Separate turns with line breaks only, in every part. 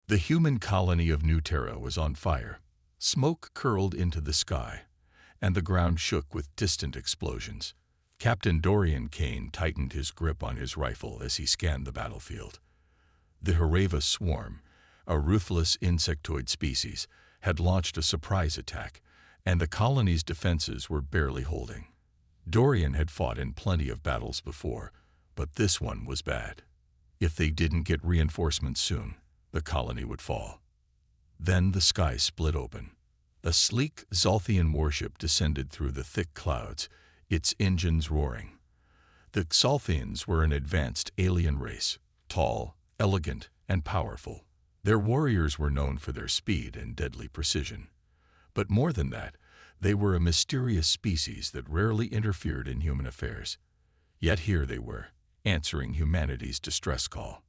The human colony of New Terra was on fire. Smoke curled into the sky, and the ground shook with distant explosions. Captain Dorian Kane tightened his grip on his rifle as he scanned the battlefield. The HFY swarm, a ruthless insectoid species, had launched a surprise attack, and the colony's defenses were barely holding. Dorian had fought in plenty of battles before, but this one was bad. If they didn't get reinforcements soon, the colony would fall. Then the sky split open. A sleek Zolthian warship descended through the thick clouds, its engines roaring. The Xalthians were an advanced alien race, tall, elegant, and powerful. Their warriors were known for their speed and deadly precision. But more than that, they were a mysterious species that rarely interfered in human affairs. Yet here they were, answering humanity's distress call.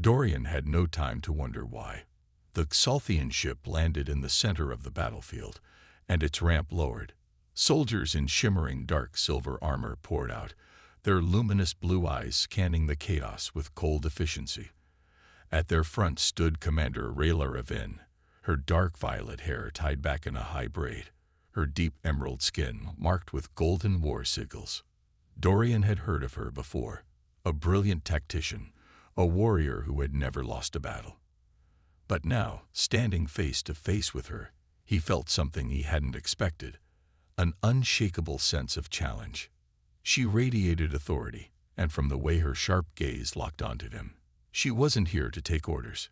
Dorian had no time to wonder why. The Xalthian ship landed in the center of the battlefield, and its ramp lowered. Soldiers in shimmering dark silver armor poured out, their luminous blue eyes scanning the chaos with cold efficiency. At their front stood Commander Rayla Ravin, her dark violet hair tied back in a high braid, her deep emerald skin marked with golden war sigils. Dorian had heard of her before, a brilliant tactician, a warrior who had never lost a battle. But now, standing face to face with her, he felt something he hadn't expected, an unshakable sense of challenge. She radiated authority, and from the way her sharp gaze locked onto him, she wasn't here to take orders.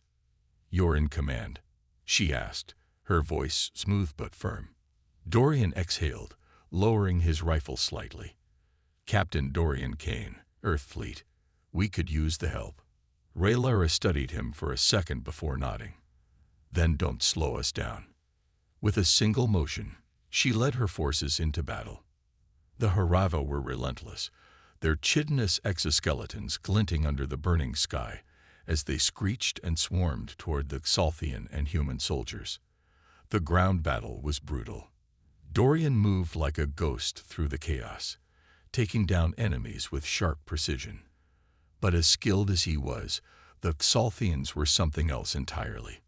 "You're in command?" she asked, her voice smooth but firm. Dorian exhaled, lowering his rifle slightly. "Captain Dorian Kane, Earth Fleet. We could use the help." Raylara studied him for a second before nodding. "Then don't slow us down." With a single motion, she led her forces into battle. The HFY were relentless, their chitinous exoskeletons glinting under the burning sky as they screeched and swarmed toward the Xalthian and human soldiers. The ground battle was brutal. Dorian moved like a ghost through the chaos, taking down enemies with sharp precision. But as skilled as he was, the Xalthians were something else entirely.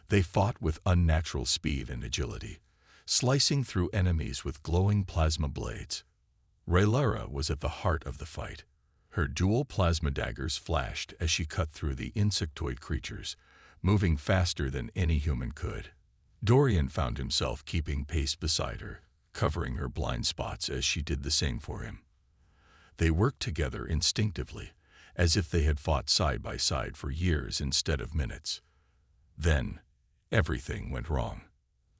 They fought with unnatural speed and agility, slicing through enemies with glowing plasma blades. Raylara was at the heart of the fight. Her dual plasma daggers flashed as she cut through the insectoid creatures, moving faster than any human could. Dorian found himself keeping pace beside her, covering her blind spots as she did the same for him. They worked together instinctively, as if they had fought side by side for years instead of minutes. Then, everything went wrong.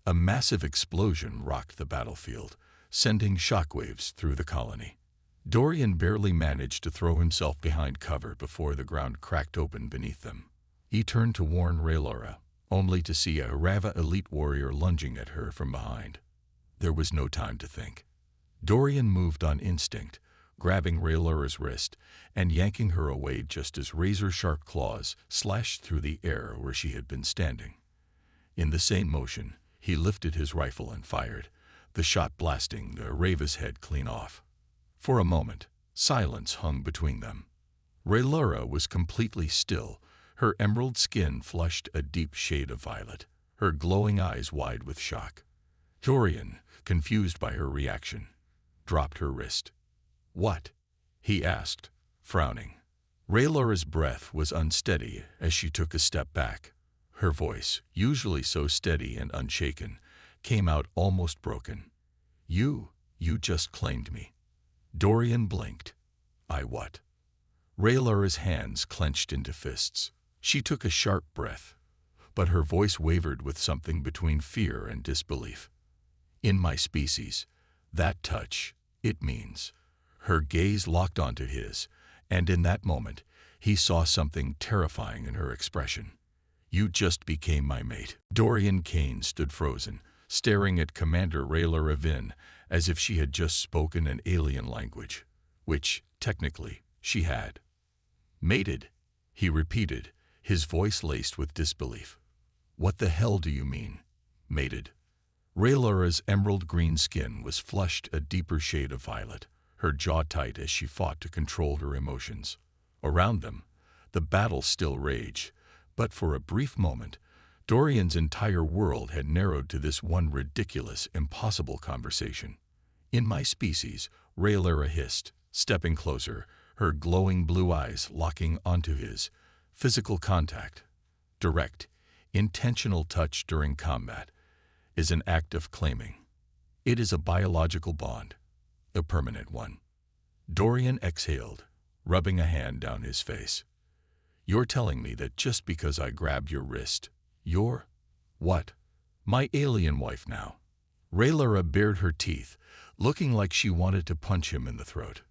A massive explosion rocked the battlefield, sending shockwaves through the colony. Dorian barely managed to throw himself behind cover before the ground cracked open beneath them. He turned to warn Raylara, only to see a HFY elite warrior lunging at her from behind. There was no time to think. Dorian moved on instinct, grabbing Raylara's wrist and yanking her away just as razor-sharp claws slashed through the air where she had been standing. In the same motion, he lifted his rifle and fired, the shot blasting the HFY's head clean off. For a moment, silence hung between them. Raylara was completely still, her emerald skin flushed a deep shade of violet, her glowing eyes wide with shock. Dorian, confused by her reaction, dropped her wrist. "What?" he asked, frowning. Raylara's breath was unsteady as she took a step back. Her voice, usually so steady and unshaken, came out almost broken. You just claimed me." Dorian blinked. "I what?" Raylara's hands clenched into fists. She took a sharp breath, but her voice wavered with something between fear and disbelief. "In my species, that touch, it means." Her gaze locked onto his, and in that moment, he saw something terrifying in her expression. "You just became my mate." Dorian Kane stood frozen, staring at Commander Rayla Ravin as if she had just spoken an alien language, which, technically, she had. "Mated," he repeated, his voice laced with disbelief. "What the hell do you mean, mated?" Raylara's emerald green skin was flushed a deeper shade of violet, her jaw tight as she fought to control her emotions. Around them, the battle still raged, But for a brief moment, Dorian's entire world had narrowed to this one ridiculous, impossible conversation. "In my species," Rhaenyra hissed, stepping closer, her glowing blue eyes locking onto his. "Physical contact, direct, intentional touch during combat, is an act of claiming. It is a biological bond, a permanent one." Dorian exhaled, rubbing a hand down his face. "You're telling me that just because I grabbed your wrist, you're, what, my alien wife now?" Rhaenyra bared her teeth, looking like she wanted to punch him in the throat.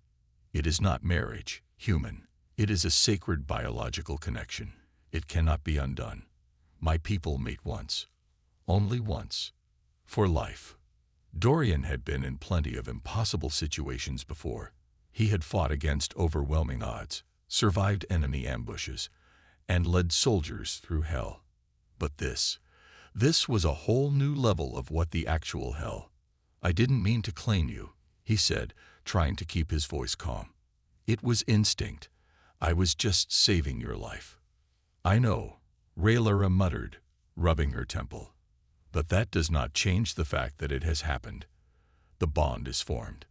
"It is not marriage, human. It is a sacred biological connection. It cannot be undone. My people mate once. Only once. For life." Dorian had been in plenty of impossible situations before. He had fought against overwhelming odds, survived enemy ambushes, and led soldiers through hell. But this was a whole new level of what the actual hell. "I didn't mean to claim you," he said, trying to keep his voice calm. "It was instinct. I was just saving your life." "I know," Rhaenyra muttered, rubbing her temple. "But that does not change the fact that it has happened. The bond is formed."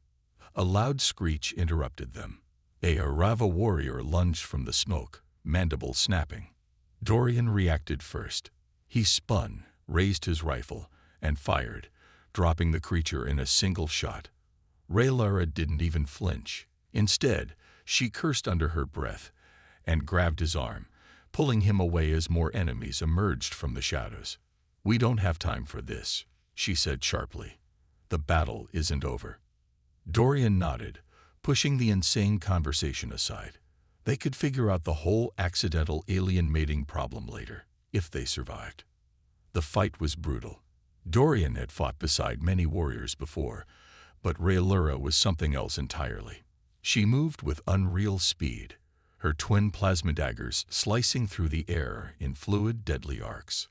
A loud screech interrupted them. A Arava warrior lunged from the smoke, mandibles snapping. Dorian reacted first. He spun, raised his rifle, and fired, dropping the creature in a single shot. Rhaenyra didn't even flinch. Instead, she cursed under her breath and grabbed his arm, pulling him away as more enemies emerged from the shadows. "We don't have time for this," she said sharply. "The battle isn't over." Dorian nodded, pushing the insane conversation aside. They could figure out the whole accidental alien mating problem later, if they survived. The fight was brutal. Dorian had fought beside many warriors before, but Rhaenyra was something else entirely. She moved with unreal speed, her twin plasma daggers slicing through the air in fluid, deadly arcs.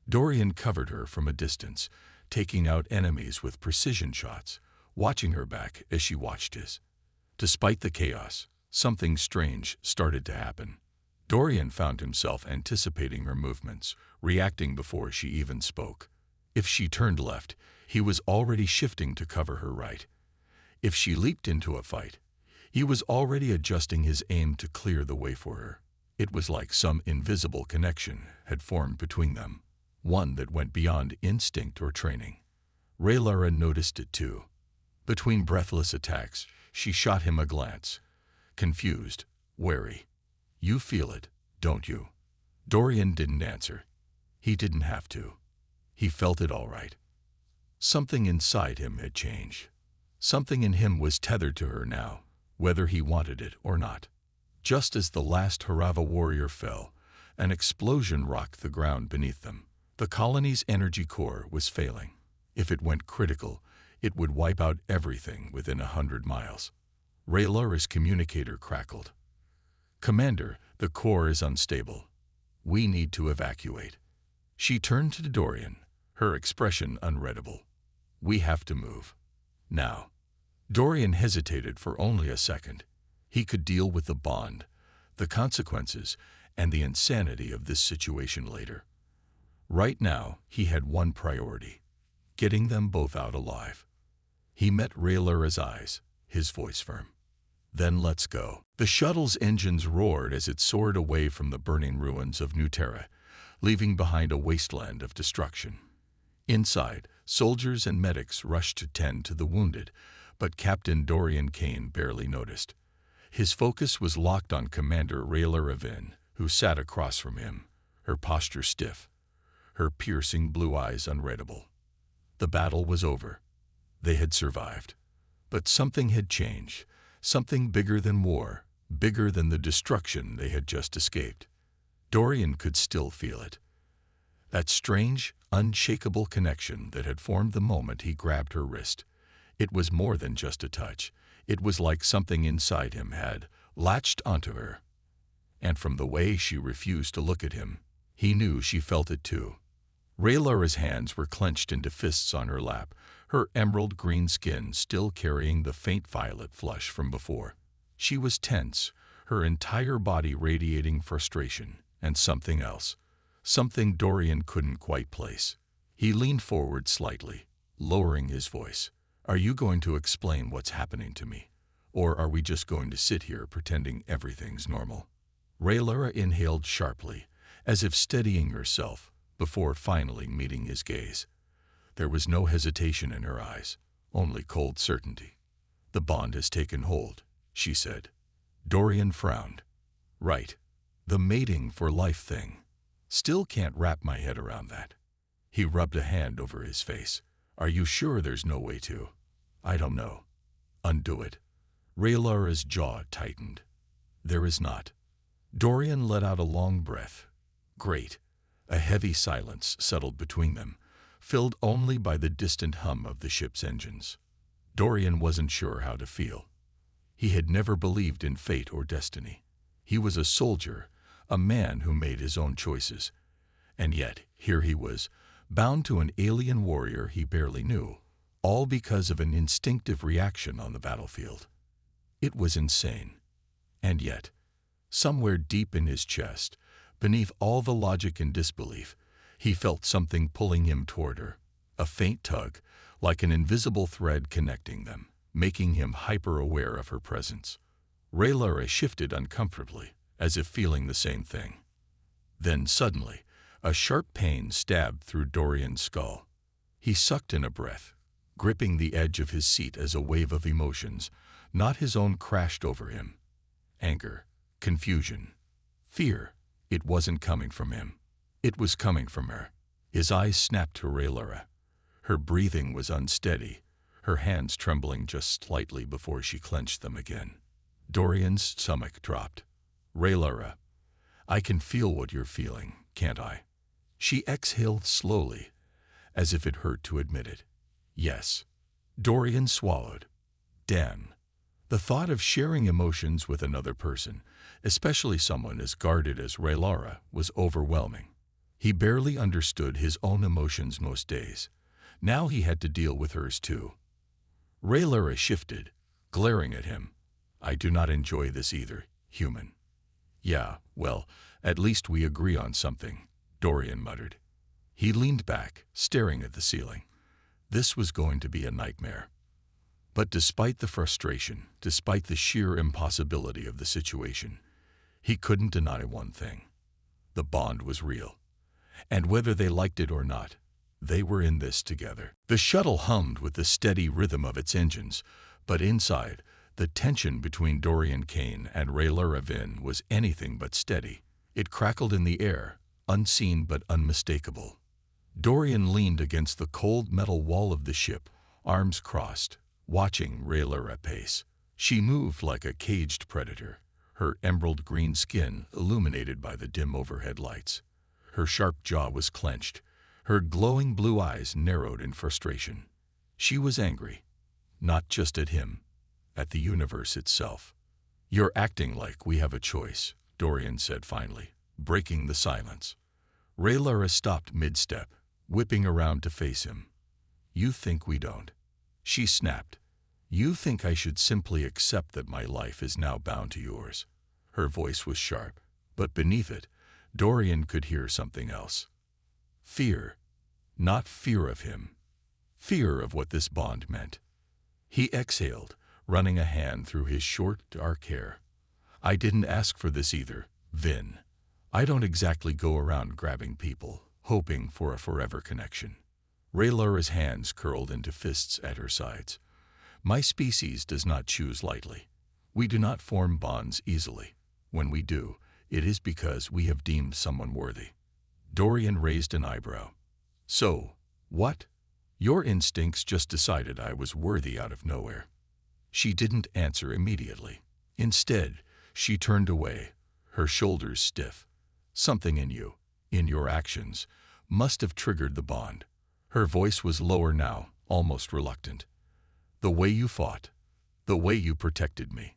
Dorian covered her from a distance, taking out enemies with precision shots, watching her back as she watched his. Despite the chaos, something strange started to happen. Dorian found himself anticipating her movements, reacting before she even spoke. If she turned left, he was already shifting to cover her right. If she leaped into a fight, he was already adjusting his aim to clear the way for her. It was like some invisible connection had formed between them, one that went beyond instinct or training. Rhaenyra noticed it too. Between breathless attacks, she shot him a glance, confused, wary. "You feel it, don't you?" Dorian didn't answer. He didn't have to. He felt it all right. Something inside him had changed. Something in him was tethered to her now, whether he wanted it or not. Just as the last Harava warrior fell, an explosion rocked the ground beneath them. The colony's energy core was failing. If it went critical, it would wipe out everything within 100 miles. Rhaenyra's communicator crackled. "Commander, the core is unstable. We need to evacuate." She turned to Dorian, her expression unreadable. "We have to move. Now." Dorian hesitated for only a second. He could deal with the bond, the consequences, and the insanity of this situation later. Right now, he had one priority: getting them both out alive. He met Rhaenyra's eyes, his voice firm. "Then let's go." The shuttle's engines roared as it soared away from the burning ruins of New Terra, leaving behind a wasteland of destruction. Inside, soldiers and medics rushed to tend to the wounded, but Captain Dorian Kane barely noticed. His focus was locked on Commander Rhaenyra, who sat across from him, her posture stiff, her piercing blue eyes unreadable. The battle was over. They had survived. But something had changed, something bigger than war, bigger than the destruction they had just escaped. Dorian could still feel it. That strange, unshakable connection that had formed the moment he grabbed her wrist. It was more than just a touch. It was like something inside him had latched onto her. And from the way she refused to look at him, he knew she felt it too. Rhaenyra's hands were clenched into fists on her lap, her emerald green skin still carrying the faint violet flush from before. She was tense, her entire body radiating frustration and something else. something Dorian couldn't quite place. He leaned forward slightly, lowering his voice. Are you going to explain what's happening to me? Or are we just going to sit here pretending everything's normal? Rhaenyra inhaled sharply, as if steadying herself, before finally meeting his gaze. There was no hesitation in her eyes, only cold certainty. The bond has taken hold, she said. Dorian frowned. Right. The mating for life thing. Still can't wrap my head around that. He rubbed a hand over his face. Are you sure there's no way to? I don't know. Undo it. Rhaenyra's jaw tightened. There is not. Dorian let out a long breath. Great. A heavy silence settled between them, filled only by the distant hum of the ship's engines. Dorian wasn't sure how to feel. He had never believed in fate or destiny. He was a soldier, a man who made his own choices. And yet, here he was, bound to an alien warrior he barely knew, all because of an instinctive reaction on the battlefield. It was insane. And yet, somewhere deep in his chest, beneath all the logic and disbelief, he felt something pulling him toward her, a faint tug, like an invisible thread connecting them, making him hyper-aware of her presence. Rhaenyra shifted uncomfortably, as if feeling the same thing. Then suddenly, a sharp pain stabbed through Dorian's skull. He sucked in a breath, gripping the edge of his seat as a wave of emotions, not his own, crashed over him. Anger, confusion, fear. It wasn't coming from him. It was coming from her. His eyes snapped to Rhaenyra. Her breathing was unsteady, her hands trembling just slightly before she clenched them again. Dorian's stomach dropped. Rhaenyra, I can feel what you're feeling, can't I? She exhaled slowly, as if it hurt to admit it. Yes. Dorian swallowed. Damn. The thought of sharing emotions with another person, especially someone as guarded as Rhaenyra, was overwhelming. He barely understood his own emotions most days. Now he had to deal with hers too. Rhaenyra shifted, glaring at him. I do not enjoy this either, human. Yeah, well, at least we agree on something, Dorian muttered. He leaned back, staring at the ceiling. This was going to be a nightmare. But despite the frustration, despite the sheer impossibility of the situation, he couldn't deny one thing. The bond was real. And whether they liked it or not, they were in this together. The shuttle hummed with the steady rhythm of its engines, but inside, the tension between Dorian Kane and Rhaenyra Vin was anything but steady. It crackled in the air, unseen but unmistakable. Dorian leaned against the cold metal wall of the ship, arms crossed, watching Rhaenyra pace. She moved like a caged predator, her emerald green skin illuminated by the dim overhead lights. Her sharp jaw was clenched, her glowing blue eyes narrowed in frustration. She was angry, not just at him, at the universe itself. You're acting like we have a choice, Dorian said finally, breaking the silence. Rhaenyra stopped mid-step, whipping around to face him. You think we don't? She snapped. You think I should simply accept that my life is now bound to yours? Her voice was sharp, but beneath it, Dorian could hear something else. Fear. Not fear of him. Fear of what this bond meant. He exhaled, running a hand through his short, dark hair. I didn't ask for this either, Vin. I don't exactly go around grabbing people, hoping for a forever connection. Rhaenyra's hands curled into fists at her sides. My species does not choose lightly. We do not form bonds easily. When we do, it is because we have deemed someone worthy. Dorian raised an eyebrow. So, what? Your instincts just decided I was worthy out of nowhere. She didn't answer immediately. Instead, she turned away, her shoulders stiff. Something in you, in your actions, must have triggered the bond. Her voice was lower now, almost reluctant. The way you fought, the way you protected me.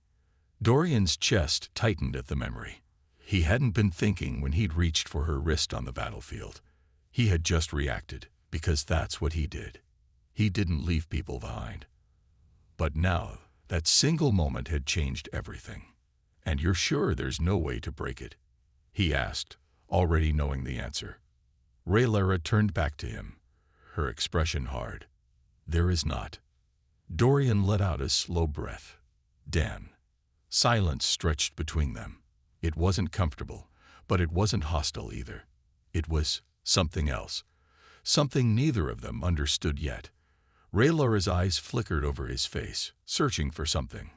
Dorian's chest tightened at the memory. He hadn't been thinking when he'd reached for her wrist on the battlefield. He had just reacted, because that's what he did. He didn't leave people behind. But now, that single moment had changed everything. And you're sure there's no way to break it? He asked, already knowing the answer. Raylara turned back to him, her expression hard. There is not. Dorian let out a slow breath. Dan. Silence stretched between them. It wasn't comfortable, but it wasn't hostile either. It was something else. Something neither of them understood yet. Raylara's eyes flickered over his face, searching for something.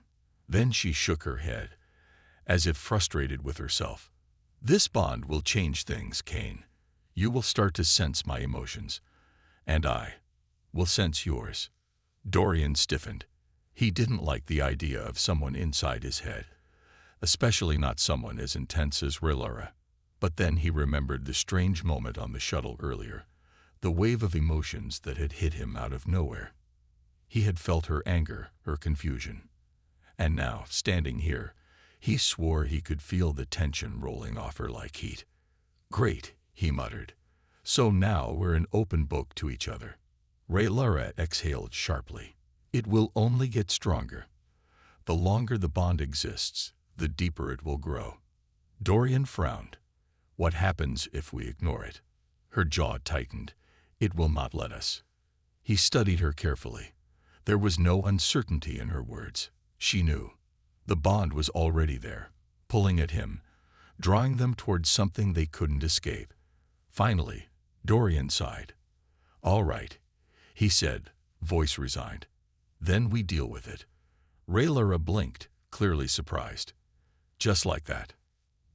Then she shook her head, as if frustrated with herself. This bond will change things, Kane. You will start to sense my emotions, and I will sense yours. Dorian stiffened. He didn't like the idea of someone inside his head, especially not someone as intense as Raylara. But then he remembered the strange moment on the shuttle earlier, the wave of emotions that had hit him out of nowhere. He had felt her anger, her confusion. And now, standing here, he swore he could feel the tension rolling off her like heat. Great, he muttered. So now we're an open book to each other. Raylara exhaled sharply. It will only get stronger. The longer the bond exists, the deeper it will grow. Dorian frowned. What happens if we ignore it? Her jaw tightened. It will not let us. He studied her carefully. There was no uncertainty in her words. She knew. The bond was already there, pulling at him, drawing them towards something they couldn't escape. Finally, Dorian sighed. All right, he said, voice resigned. Then we deal with it. Raylara blinked, clearly surprised. Just like that.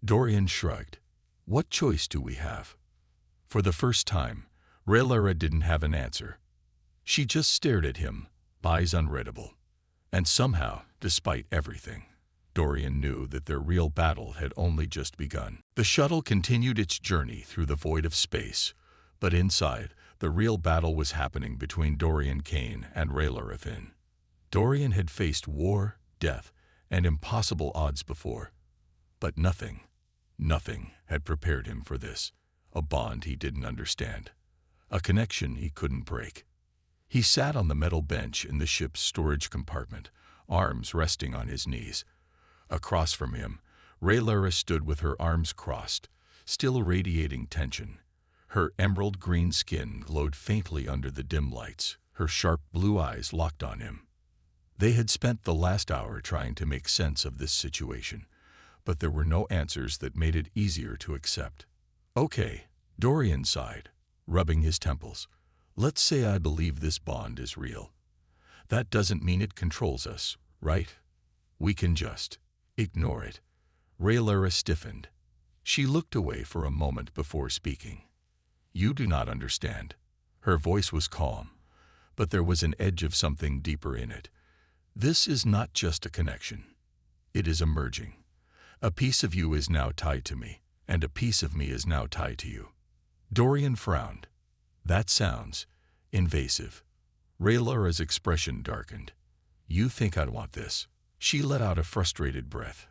Dorian shrugged. What choice do we have? For the first time, Raylara didn't have an answer. She just stared at him, eyes unreadable. And somehow, despite everything, Dorian knew that their real battle had only just begun. The shuttle continued its journey through the void of space, but inside, the real battle was happening between Dorian Kane and Raylara Finn. Dorian had faced war, death, and impossible odds before, but nothing had prepared him for this. A bond he didn't understand. A connection he couldn't break. He sat on the metal bench in the ship's storage compartment, arms resting on his knees. Across from him, Raylara stood with her arms crossed, still radiating tension. Her emerald green skin glowed faintly under the dim lights, her sharp blue eyes locked on him. They had spent the last hour trying to make sense of this situation, but there were no answers that made it easier to accept. Okay, Dorian sighed, rubbing his temples. Let's say I believe this bond is real. That doesn't mean it controls us, right? We can just ignore it. Raylara stiffened. She looked away for a moment before speaking. You do not understand. Her voice was calm, but there was an edge of something deeper in it. This is not just a connection. It is a merging. A piece of you is now tied to me, and a piece of me is now tied to you. Dorian frowned. That sounds invasive. Raylara's expression darkened. You think I'd want this? She let out a frustrated breath.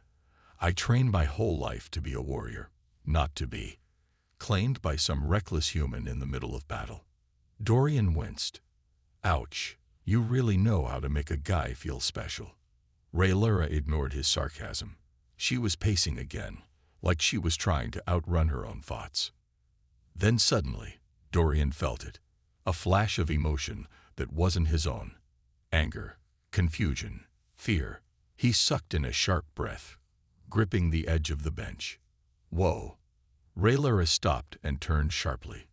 I trained my whole life to be a warrior, not to be claimed by some reckless human in the middle of battle. Dorian winced. Ouch, you really know how to make a guy feel special. Raylara ignored his sarcasm. She was pacing again, like she was trying to outrun her own thoughts. Then suddenly, Dorian felt it. A flash of emotion that wasn't his own. Anger, confusion, fear. He sucked in a sharp breath, gripping the edge of the bench. Whoa. Raylara stopped and turned sharply.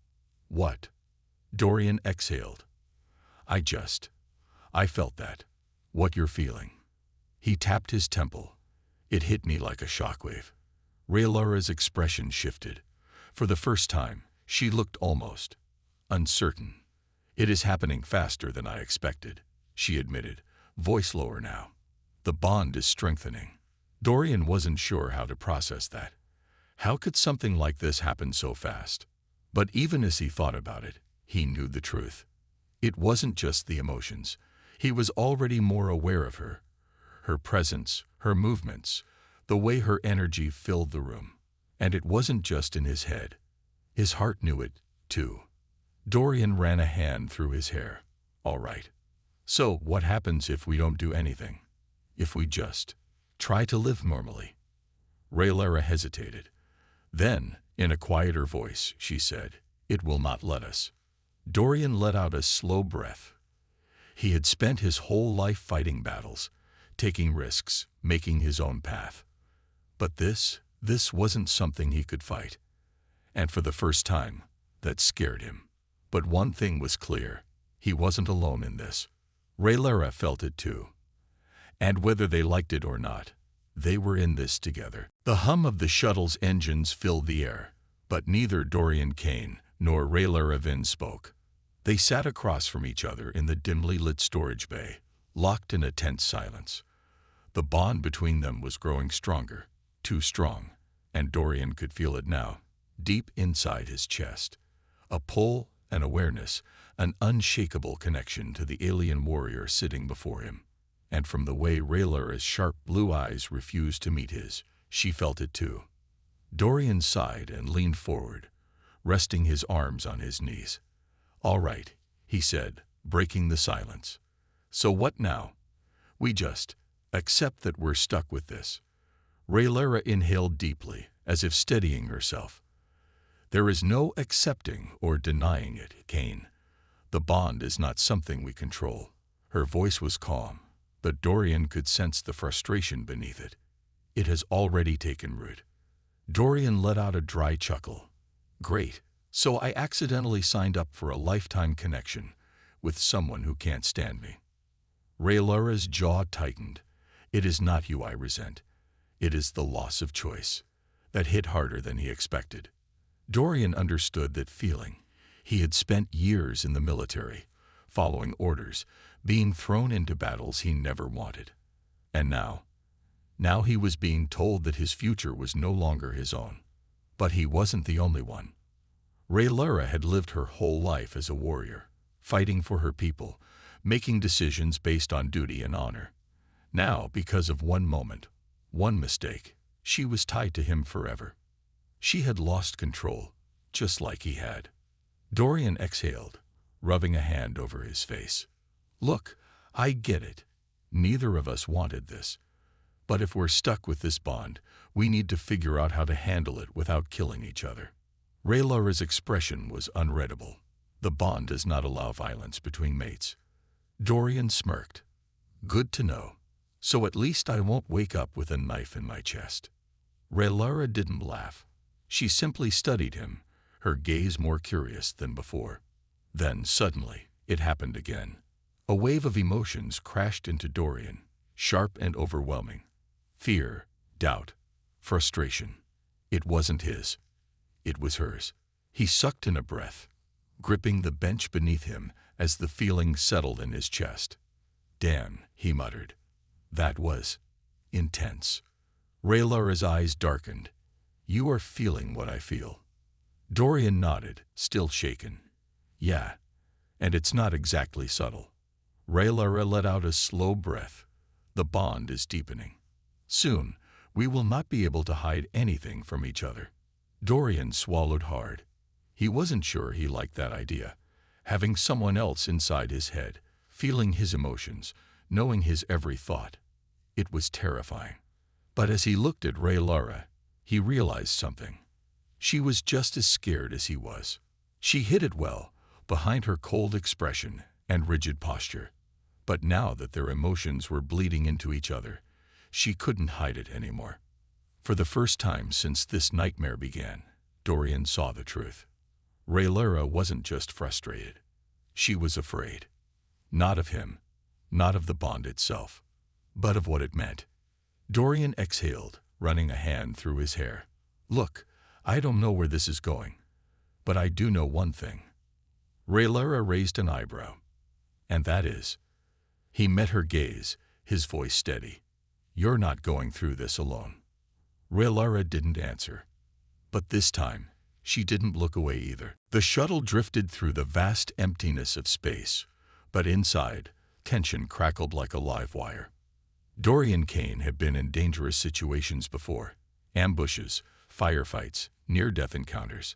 What? Dorian exhaled. I felt that. What you're feeling. He tapped his temple. It hit me like a shockwave. Raylara's expression shifted. For the first time, she looked almost uncertain. It is happening faster than I expected, she admitted, voice lower now. The bond is strengthening. Dorian wasn't sure how to process that. How could something like this happen so fast? But even as he thought about it, he knew the truth. It wasn't just the emotions. He was already more aware of her. Her presence, her movements, the way her energy filled the room. And it wasn't just in his head. His heart knew it, too. Dorian ran a hand through his hair. All right. So what happens if we don't do anything? If we just try to live normally? Raylara hesitated. Then, In a quieter voice, she said, "It will not let us." Dorian let out a slow breath. He had spent his whole life fighting battles, taking risks, making his own path. But this wasn't something he could fight. And for the first time, that scared him. But one thing was clear. He wasn't alone in this. Rhaenyra felt it too. And whether they liked it or not, they were in this together. The hum of the shuttle's engines filled the air, but neither Dorian Kane nor Rhaenyra spoke. They sat across from each other in the dimly lit storage bay, locked in a tense silence. The bond between them was growing stronger, too strong, and Dorian could feel it now, deep inside his chest. A pull, an awareness, an unshakable connection to the alien warrior sitting before him. And from the way Rhaenyra's sharp blue eyes refused to meet his, she felt it too. Dorian sighed and leaned forward, resting his arms on his knees. "All right," he said, breaking the silence. "So what now? We just accept that we're stuck with this." Rhaenyra inhaled deeply, as if steadying herself. "There is no accepting or denying it, Kane. The bond is not something we control." Her voice was calm, but Dorian could sense the frustration beneath it. "It has already taken root." Dorian let out a dry chuckle. "Great. So I accidentally signed up for a lifetime connection with someone who can't stand me." Rhaenyra's jaw tightened. "It is not you I resent. It is the loss of choice." That hit harder than he expected. Dorian understood that feeling. He had spent years in the military, following orders, being thrown into battles he never wanted. And now he was being told that his future was no longer his own. But he wasn't the only one. Rhaenyra had lived her whole life as a warrior, fighting for her people, making decisions based on duty and honor. Now, because of one moment, one mistake, she was tied to him forever. She had lost control, just like he had. Dorian exhaled, rubbing a hand over his face. "Look, I get it. Neither of us wanted this. But if we're stuck with this bond, we need to figure out how to handle it without killing each other." Rhaenyra's expression was unreadable. "The bond does not allow violence between mates." Dorian smirked. "Good to know. So at least I won't wake up with a knife in my chest." Rhaenyra didn't laugh. She simply studied him, her gaze more curious than before. Then, suddenly, it happened again. A wave of emotions crashed into Dorian, sharp and overwhelming. Fear, doubt, frustration. It wasn't his. It was hers. He sucked in a breath, gripping the bench beneath him as the feeling settled in his chest. "Damn," he muttered. "That was intense." Rhaenyra's eyes darkened. "You are feeling what I feel." Dorian nodded, still shaken. "Yeah, and it's not exactly subtle." Rhaenyra let out a slow breath. "The bond is deepening. Soon, we will not be able to hide anything from each other." Dorian swallowed hard. He wasn't sure he liked that idea, having someone else inside his head, feeling his emotions, knowing his every thought. It was terrifying. But as he looked at Rhaenyra, he realized something. She was just as scared as he was. She hid it well, behind her cold expression and rigid posture. But now that their emotions were bleeding into each other, she couldn't hide it anymore. For the first time since this nightmare began, Dorian saw the truth. Rhaenyra wasn't just frustrated. She was afraid. Not of him, not of the bond itself, but of what it meant. Dorian exhaled, running a hand through his hair. "Look, I don't know where this is going, but I do know one thing." Rhaenyra raised an eyebrow. "And that is?" He met her gaze, his voice steady. "You're not going through this alone." Rhaenyra didn't answer. But this time, she didn't look away either. The shuttle drifted through the vast emptiness of space, but inside, tension crackled like a live wire. Dorian Kane had been in dangerous situations before. Ambushes, firefights, near-death encounters.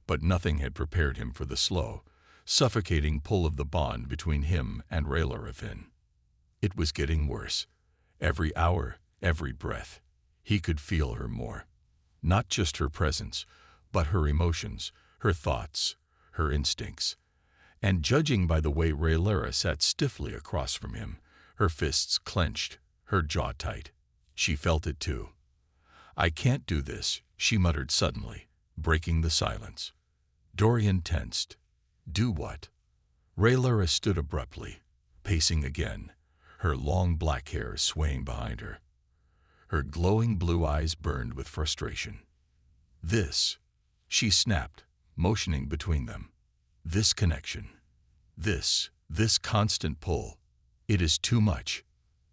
But nothing had prepared him for the slow, suffocating pull of the bond between him and Rhaenyra. It was getting worse. Every hour, every breath. He could feel her more. Not just her presence, but her emotions, her thoughts, her instincts. And judging by the way Rhaenyra sat stiffly across from him, her fists clenched, her jaw tight, she felt it too. "I can't do this," she muttered suddenly, breaking the silence. Dorian tensed. "Do what?" Rhaenyra stood abruptly, pacing again, her long black hair swaying behind her. Her glowing blue eyes burned with frustration. "This," she snapped, motioning between them. "This connection. This constant pull. It is too much."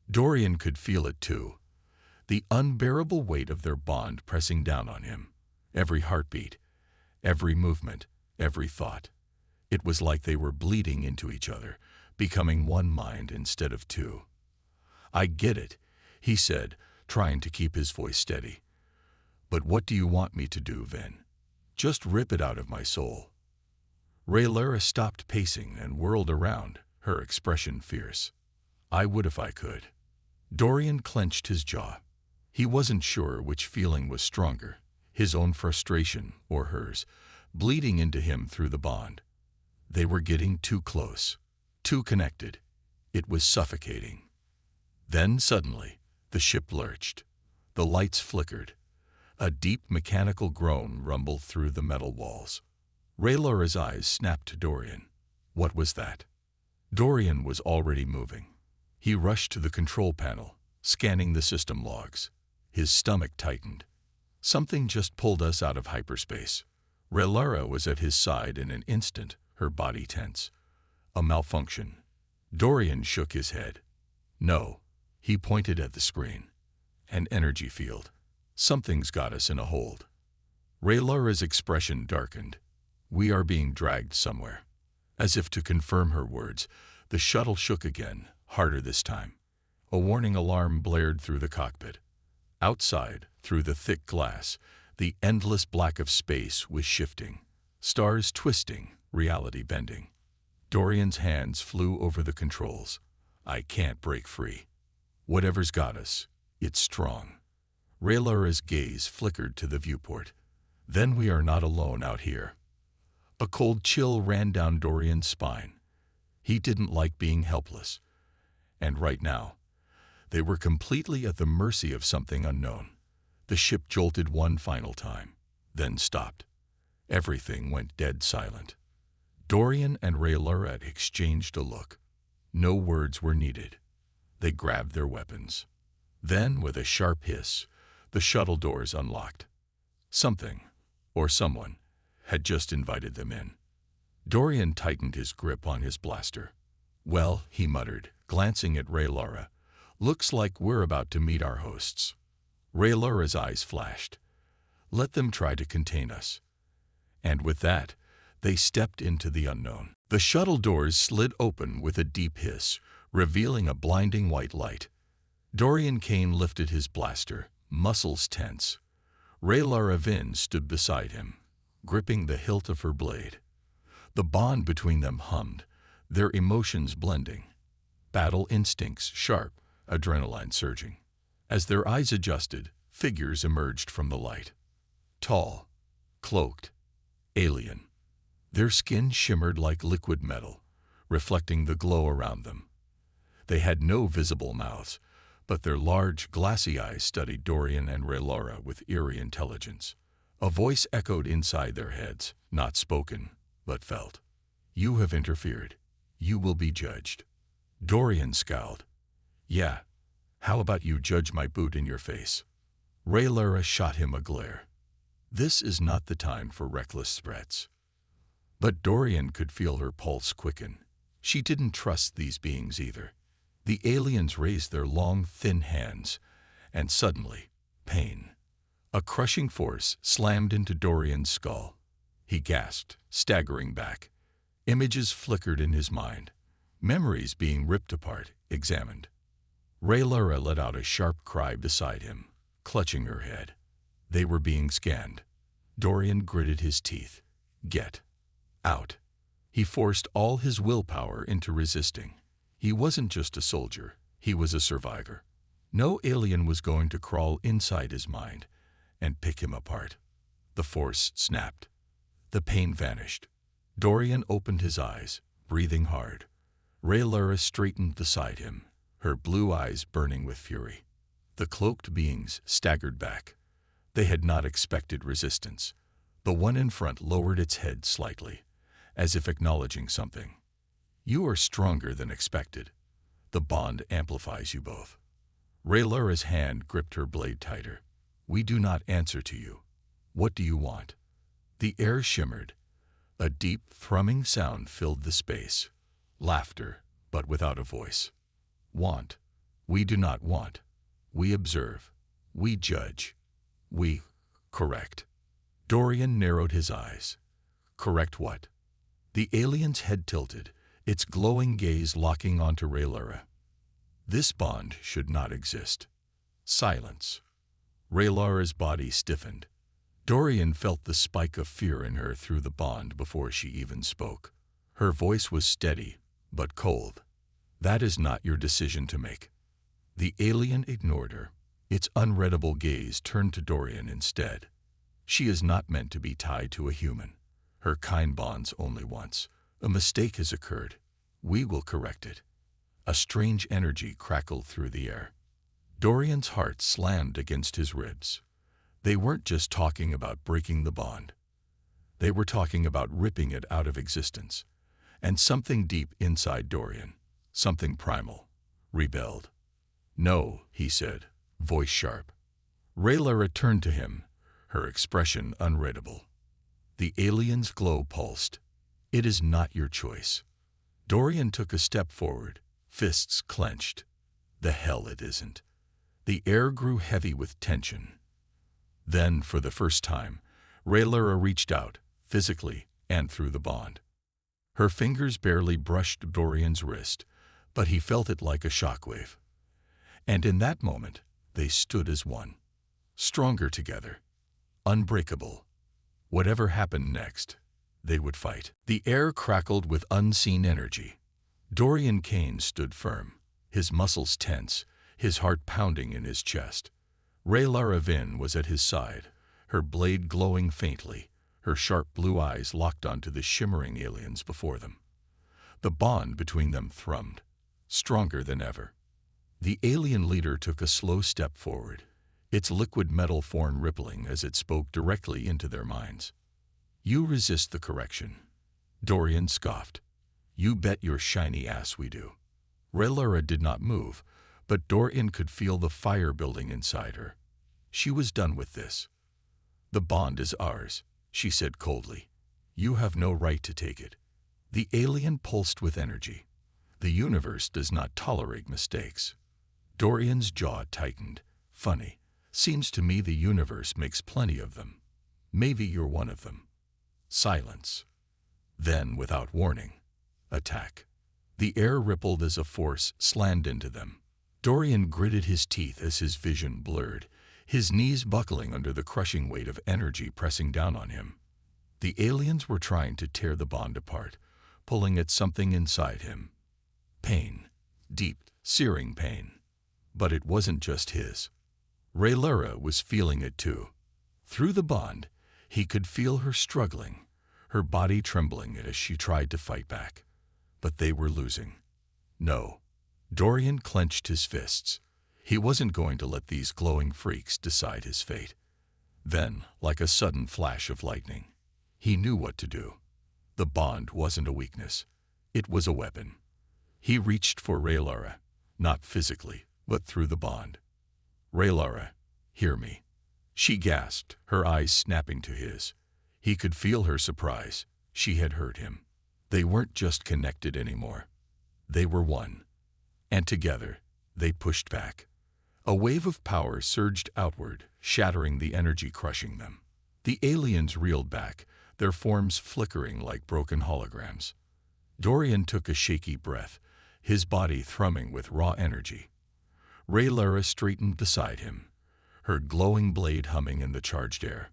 Dorian could feel it too. The unbearable weight of their bond pressing down on him. Every heartbeat, every movement, every thought. It was like they were bleeding into each other, becoming one mind instead of two. "I get it," he said, trying to keep his voice steady. "But what do you want me to do, Ven? Just rip it out of my soul." Rhaenyra stopped pacing and whirled around, her expression fierce. "I would if I could." Dorian clenched his jaw. He wasn't sure which feeling was stronger, his own frustration or hers, bleeding into him through the bond. They were getting too close, too connected. It was suffocating. Then suddenly, the ship lurched. The lights flickered. A deep mechanical groan rumbled through the metal walls. Rhaenyra's eyes snapped to Dorian. What was that? Dorian was already moving. He rushed to the control panel, scanning the system logs. His stomach tightened. Something just pulled us out of hyperspace. Rhaenyra was at his side in an instant, her body tense. A malfunction. Dorian shook his head. "No." He pointed at the screen. "An energy field. Something's got us in a hold." Rhaenyra's expression darkened. "We are being dragged somewhere." As if to confirm her words, the shuttle shook again, harder this time. A warning alarm blared through the cockpit. Outside, through the thick glass, the endless black of space was shifting. Stars twisting, reality bending. Dorian's hands flew over the controls. "I can't break free. Whatever's got us, it's strong." Rhaenyra's gaze flickered to the viewport. "Then we are not alone out here." A cold chill ran down Dorian's spine. He didn't like being helpless. And right now, they were completely at the mercy of something unknown. The ship jolted one final time, then stopped. Everything went dead silent. Dorian and Rhaenyra exchanged a look. No words were needed. They grabbed their weapons. Then, with a sharp hiss, the shuttle doors unlocked. Something, or someone, had just invited them in. Dorian tightened his grip on his blaster. "Well," he muttered, glancing at Rhaenyra, "looks like we're about to meet our hosts." Rhaenyra's eyes flashed. "Let them try to contain us." And with that, they stepped into the unknown. The shuttle doors slid open with a deep hiss, revealing a blinding white light. Dorian Kane lifted his blaster, muscles tense. Rhaenyra Vin stood beside him, gripping the hilt of her blade. The bond between them hummed, their emotions blending. Battle instincts sharp, adrenaline surging. As their eyes adjusted, figures emerged from the light. Tall, cloaked, alien. Their skin shimmered like liquid metal, reflecting the glow around them. They had no visible mouths, but their large, glassy eyes studied Dorian and Rhaenyra with eerie intelligence. A voice echoed inside their heads, not spoken, but felt. "You have interfered. You will be judged." Dorian scowled. "Yeah, how about you judge my boot in your face?" Rhaenyra shot him a glare. This is not the time for reckless threats. But Dorian could feel her pulse quicken. She didn't trust these beings either. The aliens raised their long, thin hands, and suddenly, pain. A crushing force slammed into Dorian's skull. He gasped, staggering back. Images flickered in his mind, memories being ripped apart, examined. Rhaenyra let out a sharp cry beside him, clutching her head. They were being scanned. Dorian gritted his teeth. "Get out." He forced all his willpower into resisting. He wasn't just a soldier, he was a survivor. No alien was going to crawl inside his mind and pick him apart. The force snapped. The pain vanished. Dorian opened his eyes, breathing hard. Raylara straightened beside him, her blue eyes burning with fury. The cloaked beings staggered back. They had not expected resistance. The one in front lowered its head slightly, as if acknowledging something. You are stronger than expected. The bond amplifies you both. Raylara's hand gripped her blade tighter. We do not answer to you. What do you want? The air shimmered. A deep, thrumming sound filled the space. Laughter, but without a voice. Want. We do not want. We observe. We judge. We correct. Dorian narrowed his eyes. Correct what? The alien's head tilted, its glowing gaze locking onto Raylara. This bond should not exist. Silence. Raylara's body stiffened. Dorian felt the spike of fear in her through the bond before she even spoke. Her voice was steady, but cold. That is not your decision to make. The alien ignored her. Its unreadable gaze turned to Dorian instead. She is not meant to be tied to a human. Her kind bonds only once. A mistake has occurred. We will correct it. A strange energy crackled through the air. Dorian's heart slammed against his ribs. They weren't just talking about breaking the bond. They were talking about ripping it out of existence. And something deep inside Dorian, something primal, rebelled. No, he said, voice sharp. Raylara turned to him, her expression unreadable. The alien's glow pulsed. It is not your choice. Dorian took a step forward, fists clenched. The hell it isn't. The air grew heavy with tension. Then, for the first time, Raylara reached out, physically and through the bond. Her fingers barely brushed Dorian's wrist, but he felt it like a shockwave. And in that moment, they stood as one. Stronger together. Unbreakable. Whatever happened next, they would fight. The air crackled with unseen energy. Dorian Kane stood firm, his muscles tense, his heart pounding in his chest. Raylara Vin was at his side, her blade glowing faintly, her sharp blue eyes locked onto the shimmering aliens before them. The bond between them thrummed, stronger than ever. The alien leader took a slow step forward, its liquid metal form rippling as it spoke directly into their minds. You resist the correction. Dorian scoffed. You bet your shiny ass we do. Raylara did not move, but Dorian could feel the fire building inside her. She was done with this. The bond is ours, she said coldly. You have no right to take it. The alien pulsed with energy. The universe does not tolerate mistakes. Dorian's jaw tightened. Funny. Seems to me the universe makes plenty of them. Maybe you're one of them. Silence. Then, without warning, attack. The air rippled as a force slammed into them. Dorian gritted his teeth as his vision blurred, his knees buckling under the crushing weight of energy pressing down on him. The aliens were trying to tear the bond apart, pulling at something inside him. Pain. Deep, searing pain. But it wasn't just his. Raylara was feeling it too. Through the bond, he could feel her struggling, her body trembling as she tried to fight back. But they were losing. No. Dorian clenched his fists. He wasn't going to let these glowing freaks decide his fate. Then, like a sudden flash of lightning, he knew what to do. The bond wasn't a weakness. It was a weapon. He reached for Raylara, not physically, but through the bond. Raylara, hear me. She gasped, her eyes snapping to his. He could feel her surprise. She had heard him. They weren't just connected anymore. They were one. And together, they pushed back. A wave of power surged outward, shattering the energy crushing them. The aliens reeled back, their forms flickering like broken holograms. Dorian took a shaky breath, his body thrumming with raw energy. Raylara straightened beside him, her glowing blade humming in the charged air.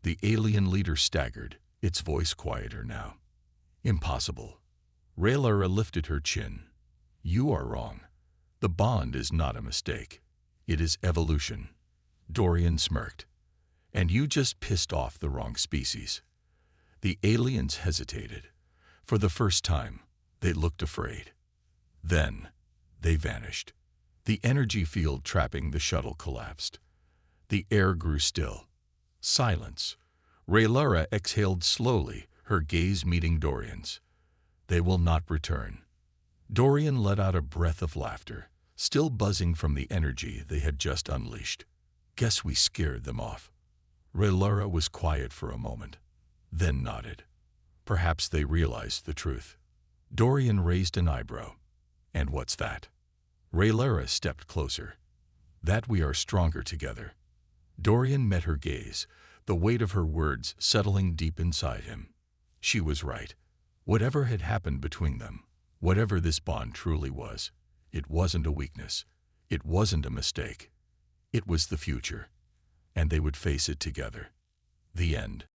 The alien leader staggered, its voice quieter now. Impossible. Raylara lifted her chin. You are wrong. The bond is not a mistake. It is evolution. Dorian smirked. And you just pissed off the wrong species. The aliens hesitated. For the first time, they looked afraid. Then, they vanished. The energy field trapping the shuttle collapsed. The air grew still. Silence. Raylara exhaled slowly, her gaze meeting Dorian's. They will not return. Dorian let out a breath of laughter, still buzzing from the energy they had just unleashed. Guess we scared them off. Raylara was quiet for a moment, then nodded. Perhaps they realized the truth. Dorian raised an eyebrow. And what's that? Raylara stepped closer. That we are stronger together. Dorian met her gaze, the weight of her words settling deep inside him. She was right. Whatever had happened between them, whatever this bond truly was, it wasn't a weakness. It wasn't a mistake. It was the future. And they would face it together. The end.